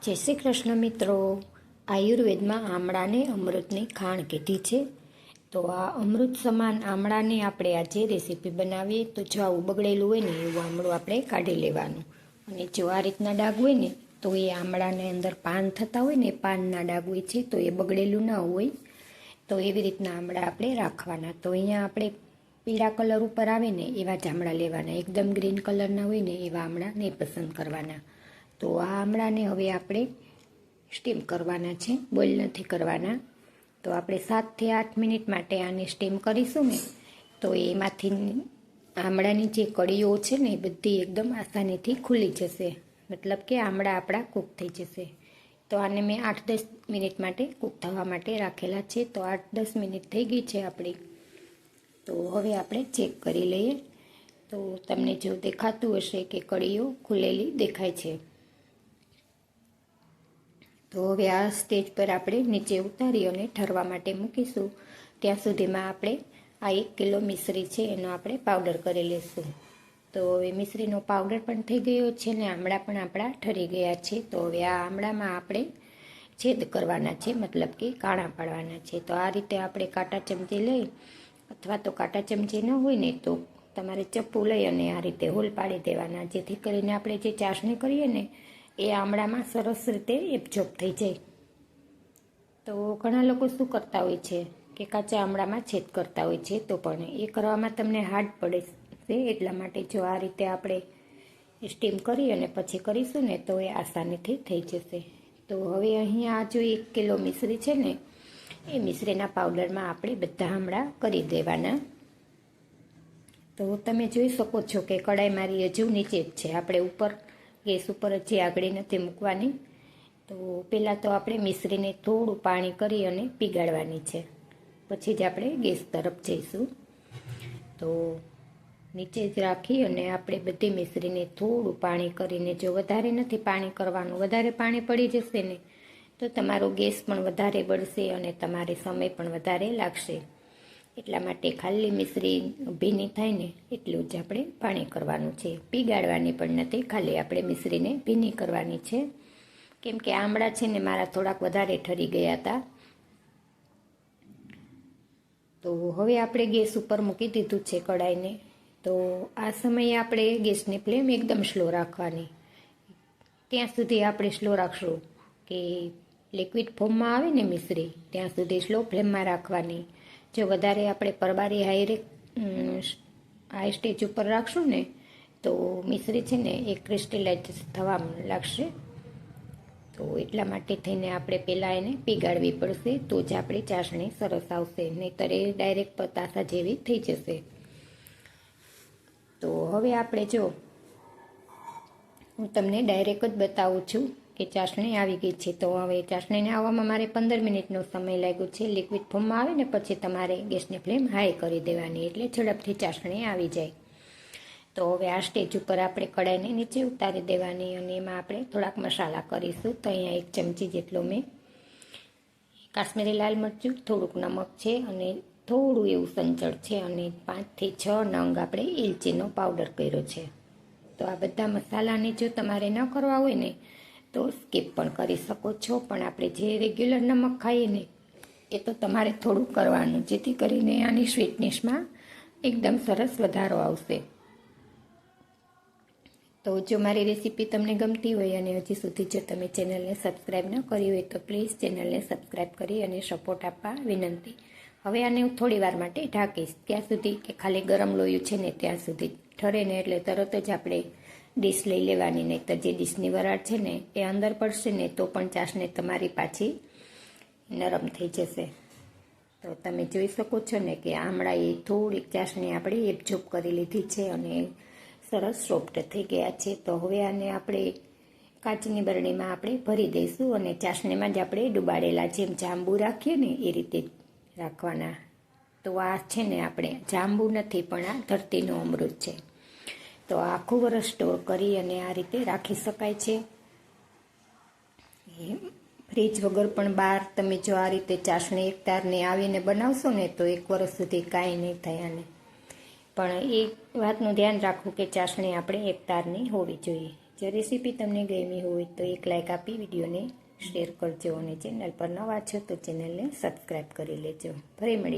જય શ્રી કૃષ્ણ મિત્રો. આયુર્વેદમાં આમળાને અમૃતની ખાણ કીધી છે. તો આ અમૃત સમાન આમળાની આપણે આજે રેસીપી બનાવીએ. તો જો આવું બગડેલું હોય ને એવું આમળું આપણે કાઢી લેવાનું. અને જો આ રીતના ડાઘ હોય ને તો એ આમળાને અંદર પાન થતા હોય ને પાનના ડાઘ હોય છે, તો એ બગડેલું ના હોય. તો એવી રીતના આમળા આપણે રાખવાના. તો અહીંયા આપણે પીળા કલર ઉપર આવે ને એવા જ આમળા લેવાના. એકદમ ગ્રીન કલરના હોય ને એવા આમળા નહીં પસંદ કરવાના. તો આ આમળાને હવે આપણે સ્ટીમ કરવાના છે, બોઇલ નથી કરવાના. તો આપણે 7 થી 8 મિનિટ માટે આને સ્ટીમ કરીશું ને તો એમાંથી આમળાની જે કળીઓ છે ને એ બધી એકદમ આસાનીથી ખુલી જશે, મતલબ કે આમળા આપણા કૂક થઈ જશે. તો આને મેં 8-10 મિનિટ માટે કૂક થવા માટે રાખેલા છે. તો 8-10 મિનિટ થઈ ગઈ છે આપણી. તો હવે આપણે ચેક કરી લઈએ. તો તમને જો દેખાતું હશે કે કળીઓ ખુલેલી દેખાય છે. તો હવે આ સ્ટેજ પર આપણે નીચે ઉતારી અને ઠરવા માટે મૂકીશું. ત્યાં સુધીમાં આપણે આ 1 કિલો મિશ્રી છે એનો આપણે પાવડર કરી લઈશું. તો હવે મિશ્રીનો પાવડર પણ થઈ ગયો છે ને આમળા પણ આપણા ઠરી ગયા છે. તો હવે આ આમળામાં આપણે છેદ કરવાના છે, મતલબ કે કાણા પાડવાના છે. તો આ રીતે આપણે કાંટા ચમચી લઈ, અથવા તો કાંટા ચમચી ન હોય ને તો તમારે ચપ્પુ લઈ અને આ રીતે હોલ પાડી દેવાના, જેથી કરીને આપણે જે ચાસણી કરીએ ને એ આમળામાં સરસ રીતે એબ્ઝોર્બ થઈ જાય. તો ઘણા લોકો શું કરતા હોય છે કે કાચા આમળામાં છેદ કરતા હોય છે, તો પણ એ કરવામાં તમને હાર્ડ પડે છે. એટલા માટે જો આ રીતે આપણે સ્ટીમ કરી અને પછી કરીશું ને તો એ આસાનીથી થઈ જશે. તો હવે અહીંયા જો 1 કિલો મિશ્રી છે ને એ મિશ્રીના પાવડરમાં આપણે બધા આમળા કરી દેવાના. તો તમે જોઈ શકો છો કે કડાઈ મારી હજુ નીચે જ છે, આપણે ઉપર ગેસ ઉપર હજી આગળ નથી મૂકવાની. તો પહેલાં તો આપણે મિશ્રીને થોડું પાણી કરી અને પીગાળવાની છે, પછી જ આપણે ગેસ તરફ જઈશું. તો નીચે જ રાખી અને આપણે બધી મિશ્રીને થોડું પાણી કરીને, જો વધારે નથી પાણી કરવાનું, વધારે પાણી પડી જશે ને તો તમારો ગેસ પણ વધારે બળશે અને તમારે સમય પણ વધારે લાગશે. એટલા માટે ખાલી મિશ્રી ભીની થાય ને એટલું જ આપણે પાણી કરવાનું છે. પીગાળવાની પણ નથી, ખાલી આપણે મિશ્રીને ભીની કરવાની છે. કેમ કે આમળા છે ને મારા થોડાક વધારે ઠરી ગયા હતા. તો હવે આપણે ગેસ ઉપર મૂકી દીધું છે કડાઈને. તો આ સમયે આપણે ગેસની ફ્લેમ એકદમ સ્લો રાખવાની. ત્યાં સુધી આપણે સ્લો રાખશું કે લિક્વિડ ફોર્મમાં આવે ને મિશ્રી, ત્યાં સુધી સ્લો ફ્લેમમાં રાખવાની. જો વધારે આપણે પરબારી હાઈ સ્ટેજ ઉપર રાખશું ને તો મિશ્રી છે ને એ ક્રિસ્ટલાઇઝ થવા લાગશે. તો એટલા માટે થઈને આપણે પહેલાં એને પીગાળવી પડશે, તો જ આપણી ચાસણી સરસ આવશે, નહીંતર એ ડાયરેક્ટ પતાસા જેવી થઈ જશે. તો હવે આપણે જો હું તમને ડાયરેક્ટ જ બતાવું છું કે ચાસણી આવી ગઈ છે. તો હવે ચાસણીને આવવામાં મારે 15 મિનિટનો સમય લાગ્યો છે. લિક્વિડ ફોર્મમાં આવે ને પછી તમારે ગેસની ફ્લેમ હાઈ કરી દેવાની, એટલે ઝડપથી ચાસણી આવી જાય. તો હવે આ સ્ટેજ ઉપર આપણે કડાઈને નીચે ઉતારી દેવાની અને એમાં આપણે થોડાક મસાલા કરીશું. તો અહીંયા 1 ચમચી જેટલો મેં કાશ્મીરી લાલ મરચું, થોડુંક નમક છે અને થોડું એવું સંચળ છે અને 5 થી 6 નંગ આપણે એલચીનો પાવડર કર્યો છે. તો આ બધા મસાલાને જો તમારે ન કરવા હોય ને તો સ્કીપ પણ કરી શકો છો, પણ આપણે જે રેગ્યુલર નમક ખાઈએ ને એ તો તમારે થોડું કરવાનું, જેથી કરીને આની સ્વીટનેસમાં એકદમ સરસ વધારો આવશે. તો જો મારી રેસીપી તમને ગમતી હોય અને હજી સુધી જો તમે ચેનલને સબસ્ક્રાઈબ ન કરી હોય તો પ્લીઝ ચેનલને સબસ્ક્રાઈબ કરી અને સપોર્ટ આપવા વિનંતી. હવે આને હું થોડી વાર માટે ઢાંકીશ, ત્યાં સુધી કે ખાલી ગરમ લોયું છે ને ત્યાં સુધી ઠરે ને એટલે તરત જ આપણે ડીશ લઈ લેવાની. નહીં તો જે ડીશની વરાળ છે ને એ અંદર પડશે ને તો પણ ચાસણી તમારી પાછી નરમ થઈ જશે. તો તમે જોઈ શકો છો ને કે આમળાએ થોડીક ચાસણી આપણે એબ્ઝોર્બ કરી લીધી છે અને સરસ સોફ્ટ થઈ ગયા છે. તો હવે આને આપણે કાચની બરણીમાં આપણે ભરી દઈશું અને ચાસણીમાં જ આપણે ડુબાડેલા જેમ જાંબુ રાખીએ ને એ રીતે રાખવાના. તો આ છે ને આપણે જાંબુ નથી પણ આ ધરતીનું અમૃત છે. તો આખું વરસ સ્ટોર કરી અને આ રીતે રાખી શકાય છે. ફ્રીજ વગર પણ બહાર તમે જો આ રીતે ચાસણી એક તારની આવીને બનાવશો ને તો 1 વર્ષ સુધી કાંઈ નહીં થાય આને. પણ એ વાતનું ધ્યાન રાખવું કે ચાસણી આપણે એક તારની હોવી જોઈએ, જો રેસીપી તમને ગમી હોય તો એક લાઇક આપી વિડીયોને શેર કરજો અને ચેનલ પર નવા છો તો ચેનલને સબસ્ક્રાઈબ કરી લેજો. ફરી મળી